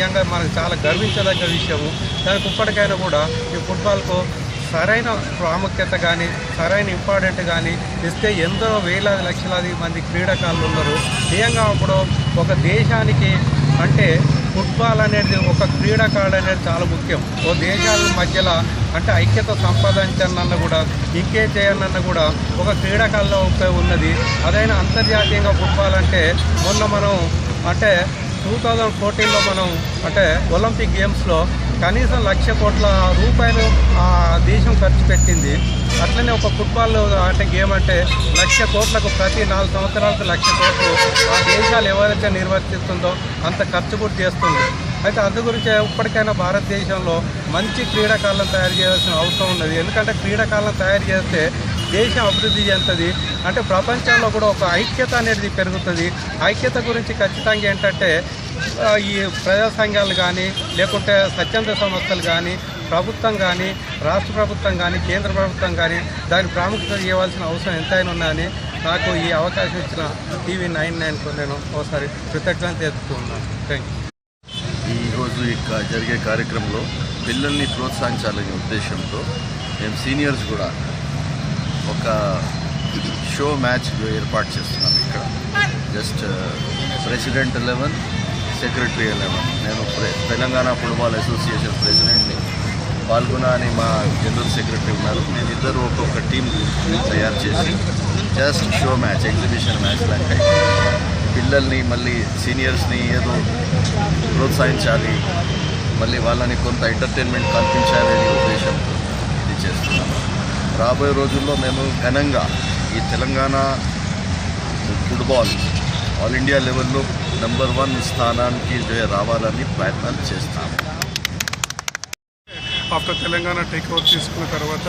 నిజంగా మనకు చాలా గర్వించదగ్గ విషయము. దానికి ఇప్పటికైనా కూడా ఈ ఫుట్బాల్కు సరైన ప్రాముఖ్యత కానీ సరైన ఇంపార్టెంట్ కానీ ఇస్తే ఎంతో వేలాది లక్షలాది మంది క్రీడాకారులు ఉన్నారు. నిజంగా అప్పుడు ఒక దేశానికి అంటే ఫుట్బాల్ అనేది ఒక క్రీడాకారుడు అనేది చాలా ముఖ్యం. ఓ దేశాల మధ్యలో అంటే ఐక్యత సంపాదించాలన్నా కూడా ఇంకే చేయాలన్నా కూడా ఒక క్రీడాకారులో ఉన్నది. అదైనా అంతర్జాతీయంగా ఫుట్బాల్ అంటే మొన్న మనం అంటే 2014లో మనం అంటే ఒలింపిక్ గేమ్స్లో కనీసం 1,00,000 కోట్ల రూపాయలు ఆ దేశం ఖర్చు పెట్టింది. అట్లనే ఒక ఫుట్బాల్ అంటే గేమ్ అంటే 1,00,000 కోట్లకు ప్రతి 4 సంవత్సరాలకు 1,00,000 కోట్లు ఆ దేశాలు ఎవరైతే నిర్వర్తిస్తుందో అంత ఖర్చు కూడా చేస్తుంది. అయితే అందు గురించి ఇప్పటికైనా భారతదేశంలో మంచి క్రీడాకారులను తయారు చేయాల్సిన అవసరం ఉన్నది. ఎందుకంటే క్రీడాకారులను తయారు చేస్తే దేశం అభివృద్ధి చెందుతుంది. అంటే ప్రపంచంలో కూడా ఒక ఐక్యత అనేది పెరుగుతుంది. ఐక్యత గురించి ఖచ్చితంగా ఏంటంటే ఈ ప్రజా సంఘాలు కానీ లేకుంటే స్వచ్ఛంద సంస్థలు కానీ ప్రభుత్వం కానీ రాష్ట్ర ప్రభుత్వం కానీ కేంద్ర ప్రభుత్వం కానీ దాని ప్రాముఖ్యత ఇవ్వాల్సిన అవసరం ఎంతైనా ఉన్నదని నాకు ఈ అవకాశం ఇచ్చిన TV99కు నేను ఒకసారి కృతజ్ఞత తెలుపుతున్నాను. Thank you. ఈరోజు జరిగే కార్యక్రమంలో పిల్లల్ని ప్రోత్సహించాలనే ఉద్దేశంతో మేము సీనియర్స్ కూడా ఒక షో మ్యాచ్ ఏర్పాటు చేస్తున్నాం. ఇక్కడ జస్ట్ ప్రెసిడెంట్ 11, సెక్రటరీ 11. నేను తెలంగాణ ఫుట్బాల్ అసోసియేషన్ ప్రెసిడెంట్ని, పాల్గొన అని మా జనరల్ సెక్రటరీ ఉన్నారు. మేమిద్దరు ఒక్కొక్క టీం తయారు చేసి just show match, exhibition match లాంటి పిల్లల్ని మళ్ళీ సీనియర్స్ని ఏదో ప్రోత్సహించాలి, మళ్ళీ వాళ్ళని కొంత ఎంటర్టైన్మెంట్ కల్పించాలనే ఉద్దేశంతో ఇది చేస్తున్నాము. రాబోయే రోజుల్లో మేము ఘనంగా ఈ తెలంగాణ ఫుట్బాల్ ఆల్ ఇండియా లెవెల్లో నెంబర్ 1 స్థానానికి రావాలని ప్రయత్నాలు చేస్తాము. ఆఫ్టర్ తెలంగాణ టేక్ ఓవర్ తీసుకున్న తర్వాత